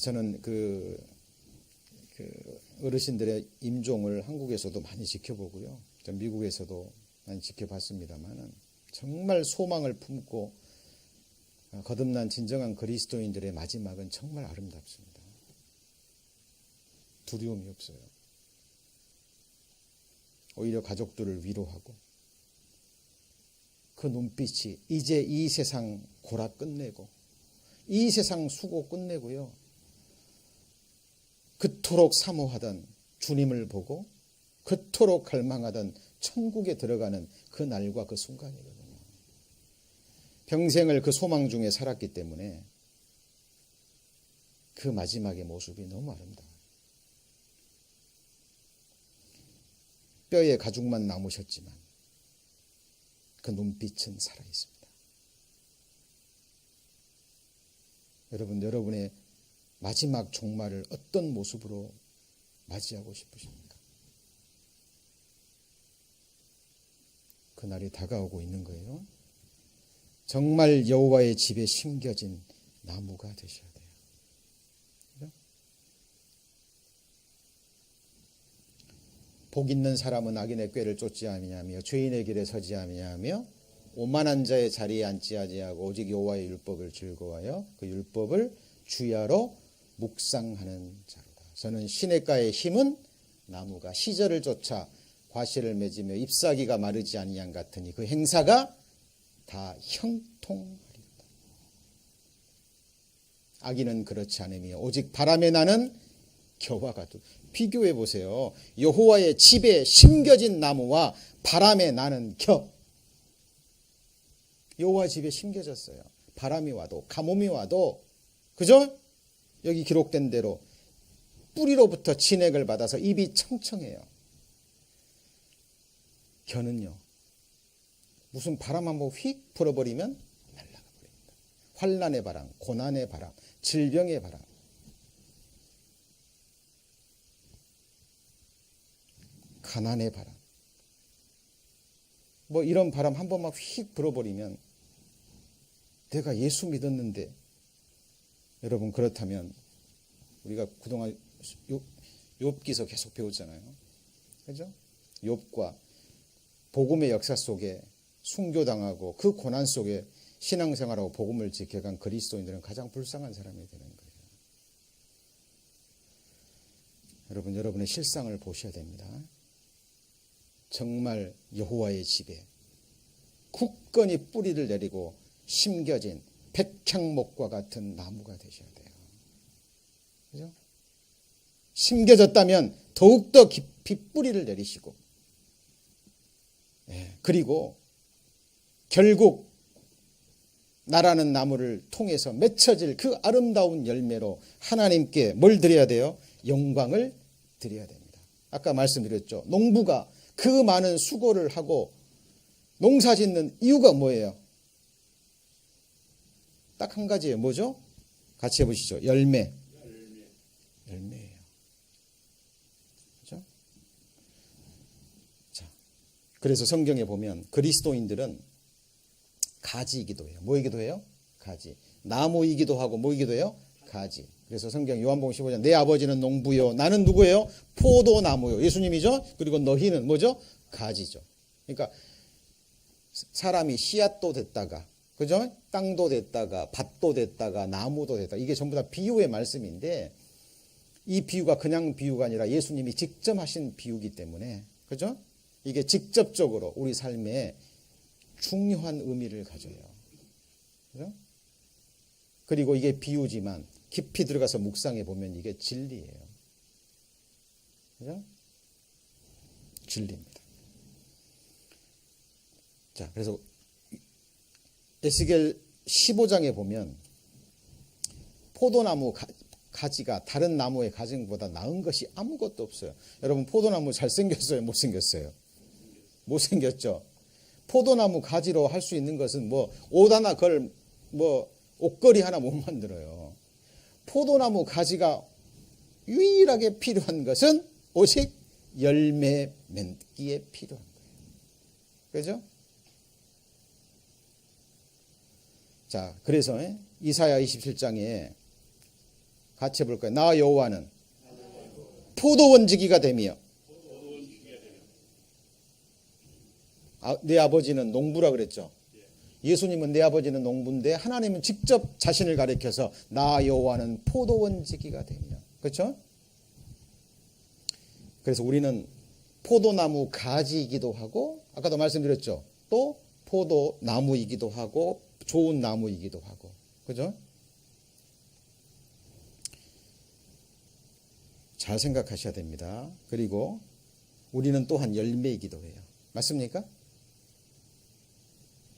저는 그 어르신들의 임종을 한국에서도 많이 지켜보고요, 미국에서도 많이 지켜봤습니다만 정말 소망을 품고 거듭난 진정한 그리스도인들의 마지막은 정말 아름답습니다. 두려움이 없어요. 오히려 가족들을 위로하고 그 눈빛이 이제 이 세상 고라 끝내고 이 세상 수고 끝내고요. 그토록 사모하던 주님을 보고 그토록 갈망하던 천국에 들어가는 그 날과 그 순간이거든요. 평생을 그 소망 중에 살았기 때문에 그 마지막의 모습이 너무 아름다워요. 뼈에 가죽만 남으셨지만 그 눈빛은 살아있습니다. 여러분, 여러분의 마지막 종말을 어떤 모습으로 맞이하고 싶으십니까? 그날이 다가오고 있는 거예요. 정말 여호와의 집에 심겨진 나무가 되셔야 돼요. 그렇죠? 복 있는 사람은 악인의 꾀를 쫓지 아니하며 죄인의 길에 서지 아니하며 오만한 자의 자리에 앉지 아니하고 오직 여호와의 율법을 즐거워하여 그 율법을 주야로 묵상하는 자로다. 저는 시냇가의 힘은 나무가 시절을 쫓아 과실을 맺으며 잎사귀가 마르지 아니한 같으니 그 행사가 다 형통하리로다. 악인은 그렇지 않으며 오직 바람에 나는 겨와 같도. 비교해 보세요. 여호와의 집에 심겨진 나무와 바람에 나는 겨. 여호와 집에 심겨졌어요. 바람이 와도 가뭄이 와도, 그죠? 여기 기록된 대로 뿌리로부터 진액을 받아서 잎이 청청해요. 겨는요, 무슨 바람 한번 휙 불어버리면 날아가 버립니다. 환난의 바람, 고난의 바람, 질병의 바람, 가난의 바람, 뭐 이런 바람 한 번만 휙 불어버리면 내가 예수 믿었는데, 여러분 그렇다면 우리가 그동안 욥기서 계속 배웠잖아요. 그죠? 욥과 복음의 역사 속에 순교당하고 그 고난 속에 신앙생활하고 복음을 지켜간 그리스도인들은 가장 불쌍한 사람이 되는 거예요. 여러분, 여러분의 실상을 보셔야 됩니다. 정말 여호와의 집에 굳건히 뿌리를 내리고 심겨진 백향목과 같은 나무가 되셔야 돼요. 그죠? 심겨졌다면 더욱더 깊이 뿌리를 내리시고, 그리고 결국 나라는 나무를 통해서 맺혀질 그 아름다운 열매로 하나님께 뭘 드려야 돼요? 영광을 드려야 됩니다. 아까 말씀드렸죠. 농부가 그 많은 수고를 하고 농사 짓는 이유가 뭐예요? 딱 한 가지예요. 뭐죠? 같이 해보시죠. 열매예요. 그렇죠? 자, 그래서 성경에 보면 그리스도인들은 가지이기도 해요. 뭐이기도 해요? 가지. 나무이기도 하고 뭐이기도 해요? 가지. 그래서 성경 요한복음 15장 내 아버지는 농부요. 나는 누구예요? 포도나무요. 예수님이죠. 그리고 너희는 뭐죠? 가지죠. 그러니까 사람이 씨앗도 됐다가, 그죠? 땅도 됐다가 밭도 됐다가 나무도 됐다가, 이게 전부 다 비유의 말씀인데 이 비유가 그냥 비유가 아니라 예수님이 직접 하신 비유이기 때문에, 그죠? 이게 직접적으로 우리 삶에 중요한 의미를 가져요. 그죠? 그리고 이게 비유지만 깊이 들어가서 묵상해 보면 이게 진리예요. 그죠? 진리입니다. 자, 그래서 에스겔 15장에 보면 포도나무 가지가 다른 나무의 가지보다 나은 것이 아무것도 없어요. 여러분, 포도나무 잘생겼어요? 못생겼어요? 못생겼죠? 포도나무 가지로 할 수 있는 것은 뭐 옷 하나 옷걸이 하나 못 만들어요. 포도나무 가지가 유일하게 필요한 것은 오직 열매 맺기에 필요한 거예요. 그죠? 자, 그래서 이사야 27장에 같이 해볼 거예요. 나 여호와는 포도원지기가 되며 내 아버지는 농부라 그랬죠. 예수님은 내 아버지는 농부인데 하나님은 직접 자신을 가리켜서 나 여호와는 포도원지기가 되며, 그렇죠? 그래서 우리는 포도나무 가지이기도 하고, 아까도 말씀드렸죠. 또 포도나무이기도 하고, 좋은 나무이기도 하고. 그죠? 잘 생각하셔야 됩니다. 그리고 우리는 또한 열매이기도 해요. 맞습니까?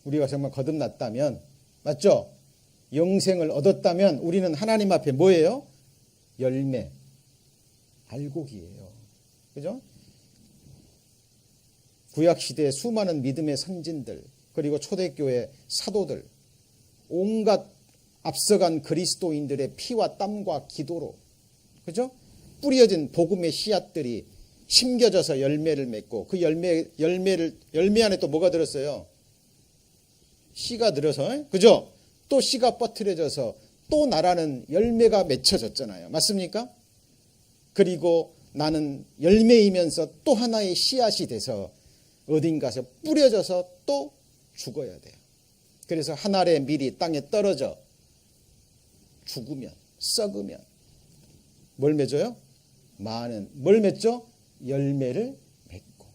우리가 정말 거듭났다면, 맞죠? 영생을 얻었다면 우리는 하나님 앞에 뭐예요? 열매, 알곡이에요. 그죠? 구약시대의 수많은 믿음의 선진들, 그리고 초대교회 사도들, 온갖 앞서간 그리스도인들의 피와 땀과 기도로, 그죠? 뿌려진 복음의 씨앗들이 심겨져서 열매를 맺고, 그 열매 안에 또 뭐가 들었어요? 씨가 들어서, 그죠? 또 씨가 뻗트려져서 또 나라는 열매가 맺혀졌잖아요. 맞습니까? 그리고 나는 열매이면서 또 하나의 씨앗이 돼서 어딘가서 뿌려져서 또 죽어야 돼요. 그래서 한 알의 밀이 땅에 떨어져 죽으면, 썩으면 뭘 맺어요? 많은 뭘 맺죠? 열매를 맺고.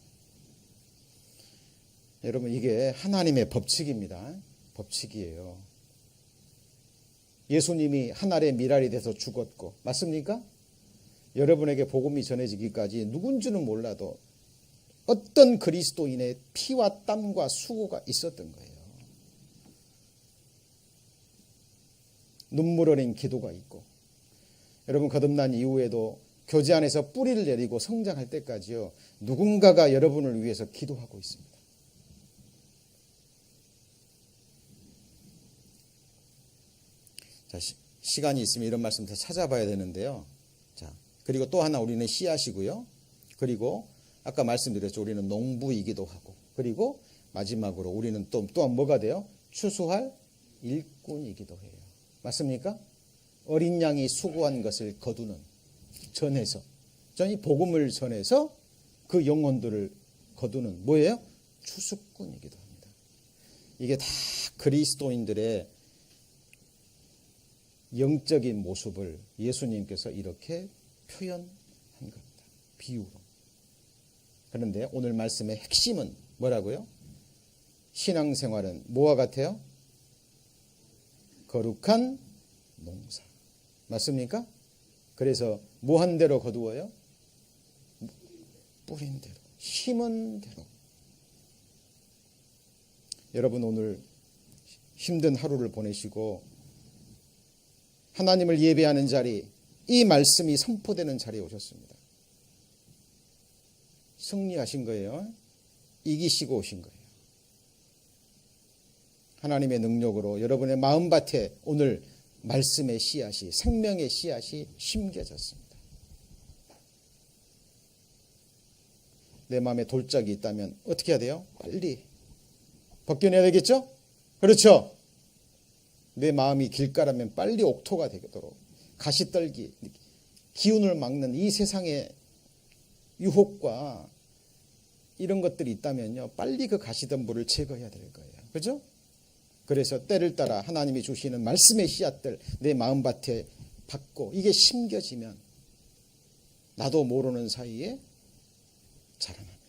여러분, 이게 하나님의 법칙입니다. 법칙이에요. 예수님이 한 알의 밀알이 돼서 죽었고, 맞습니까? 여러분에게 복음이 전해지기까지 누군지는 몰라도 어떤 그리스도인의 피와 땀과 수고가 있었던 거예요. 눈물 어린 기도가 있고, 여러분 거듭난 이후에도 교제 안에서 뿌리를 내리고 성장할 때까지요, 누군가가 여러분을 위해서 기도하고 있습니다. 자, 시간이 있으면 이런 말씀 더 찾아봐야 되는데요. 자, 그리고 또 하나 우리는 씨앗이고요. 그리고 아까 말씀드렸죠. 우리는 농부이기도 하고, 그리고 마지막으로 우리는 또한 뭐가 돼요? 추수할 일꾼이기도 해요. 맞습니까? 어린 양이 수고한 것을 거두는, 전해서, 이 복음을 전해서 그 영혼들을 거두는 뭐예요? 추수꾼이기도 합니다. 이게 다 그리스도인들의 영적인 모습을 예수님께서 이렇게 표현한 겁니다. 비유로. 그런데 오늘 말씀의 핵심은 뭐라고요? 신앙생활은 뭐와 같아요? 거룩한 농사. 맞습니까? 그래서 뭐 한 대로 거두어요? 뿌린 대로, 심은 대로. 여러분, 오늘 힘든 하루를 보내시고 하나님을 예배하는 자리, 이 말씀이 선포되는 자리에 오셨습니다. 승리하신 거예요. 이기시고 오신 거예요. 하나님의 능력으로 여러분의 마음밭에 오늘 말씀의 씨앗이, 생명의 씨앗이 심겨졌습니다. 내 마음에 돌짝이 있다면 어떻게 해야 돼요? 빨리 벗겨내야 되겠죠? 그렇죠? 내 마음이 길가라면 빨리 옥토가 되도록, 가시떨기, 기운을 막는 이 세상의 유혹과 이런 것들이 있다면요, 빨리 그 가시덤불을 제거해야 될 거예요. 그죠? 그래서 때를 따라 하나님이 주시는 말씀의 씨앗들 내 마음밭에 받고, 이게 심겨지면 나도 모르는 사이에 자라납니다.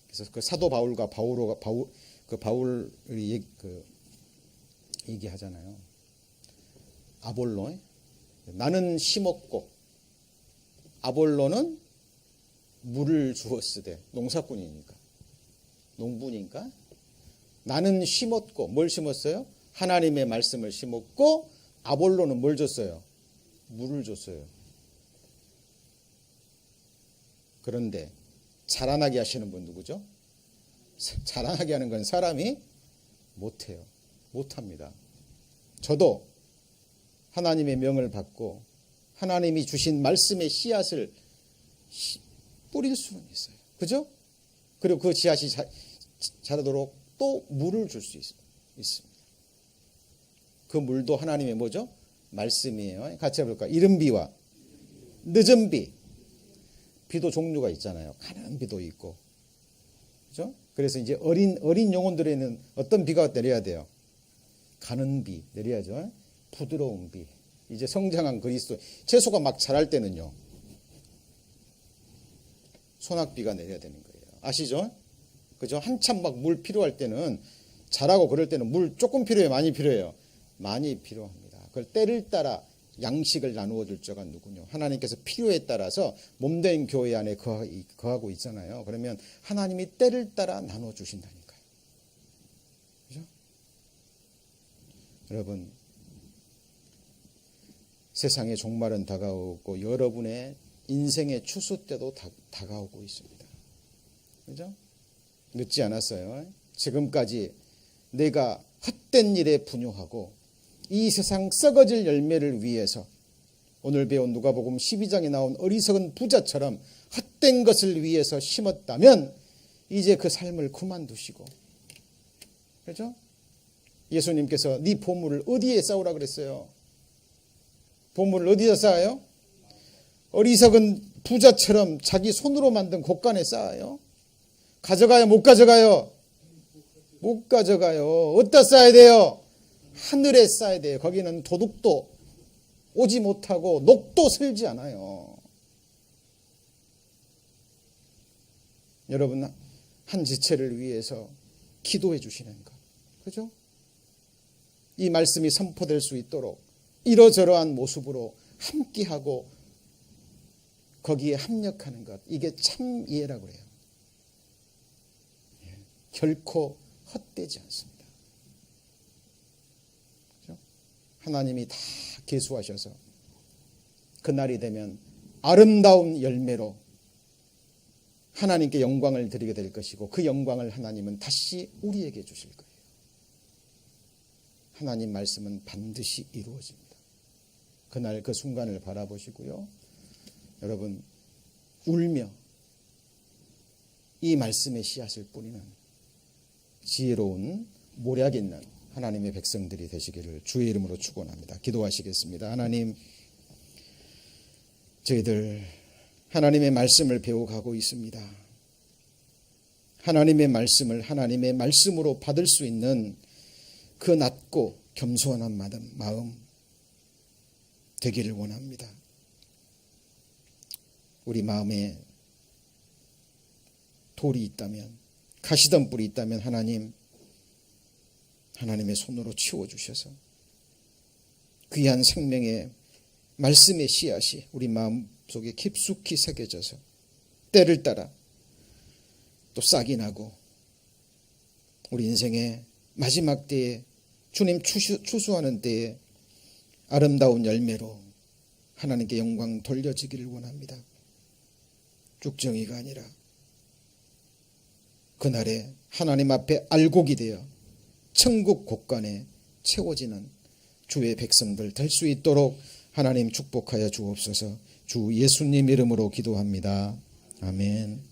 그래서 그 사도 바울과 바울이 얘기하잖아요. 아볼로, 나는 심었고 아볼로는 물을 주었으되, 농사꾼이니까, 농부니까. 나는 심었고, 뭘 심었어요? 하나님의 말씀을 심었고, 아볼로는 뭘 줬어요? 물을 줬어요. 그런데 자라나게 하시는 분 누구죠? 자라나게 하는 건 사람이 못해요. 못합니다. 저도 하나님의 명을 받고 하나님이 주신 말씀의 씨앗을 뿌릴 수는 있어요. 그죠? 그리고 그 씨앗이 자라도록 또 물을 줄 수 있습니다. 그 물도 하나님의 뭐죠? 말씀이에요. 같이 해볼까요? 이른 비와 늦은 비. 비도 종류가 있잖아요. 가는 비도 있고. 그죠? 그래서 이제 어린 영혼들에는 어떤 비가 내려야 돼요? 가는 비 내려야죠. 부드러운 비. 이제 성장한 그리스도, 채소가 막 자랄 때는요, 소낙비가 내려야 되는 거예요. 아시죠? 그죠? 한참 막 물 필요할 때는, 자라고 그럴 때는 물 조금 필요해요? 많이 필요해요? 많이 필요합니다. 그걸 때를 따라 양식을 나누어 줄 자가 누구냐? 하나님께서 필요에 따라서 몸된 교회 안에 거하고 있잖아요. 그러면 하나님이 때를 따라 나눠 주신다니까요. 그죠? 여러분, 세상의 종말은 다가오고 여러분의 인생의 추수 때도 다가오고 있습니다. 그죠? 늦지 않았어요. 지금까지 내가 헛된 일에 분유하고 이 세상 썩어질 열매를 위해서 오늘 배운 누가복음 12장에 나온 어리석은 부자처럼 헛된 것을 위해서 심었다면 이제 그 삶을 그만두시고, 그렇죠? 예수님께서 네 보물을 어디에 쌓으라 그랬어요? 보물을 어디다 쌓아요? 어리석은 부자처럼 자기 손으로 만든 곳간에 쌓아요. 가져가요? 못 가져가요? 못 가져가요. 어디다 쌓아야 돼요? 하늘에 쌓아야 돼요. 거기는 도둑도 오지 못하고 녹도 슬지 않아요. 여러분, 한 지체를 위해서 기도해 주시는 것, 그죠? 이 말씀이 선포될 수 있도록 이러저러한 모습으로 함께하고 거기에 합력하는 것, 이게 참 이해라고 그래요. 결코 헛되지 않습니다. 그렇죠? 하나님이 다 계수하셔서 그날이 되면 아름다운 열매로 하나님께 영광을 드리게 될 것이고, 그 영광을 하나님은 다시 우리에게 주실 거예요. 하나님 말씀은 반드시 이루어집니다. 그날 그 순간을 바라보시고요. 여러분, 울며 이 말씀의 씨앗을 뿌리는 지혜로운 모략 있는 하나님의 백성들이 되시기를 주의 이름으로 축원합니다. 기도하시겠습니다. 하나님, 저희들 하나님의 말씀을 배워가고 있습니다. 하나님의 말씀을 하나님의 말씀으로 받을 수 있는 그 낮고 겸손한 마음 되기를 원합니다. 우리 마음에 돌이 있다면, 가시덤 뿔이 있다면 하나님의 손으로 치워주셔서 귀한 생명의 말씀의 씨앗이 우리 마음속에 깊숙이 새겨져서 때를 따라 또 싹이 나고 우리 인생의 마지막 때에 주님 추수하는 때에 아름다운 열매로 하나님께 영광 돌려지기를 원합니다. 쭉정이가 아니라 그날에 하나님 앞에 알곡이 되어 천국 곳간에 채워지는 주의 백성들 될 수 있도록 하나님 축복하여 주옵소서. 주 예수님 이름으로 기도합니다. 아멘.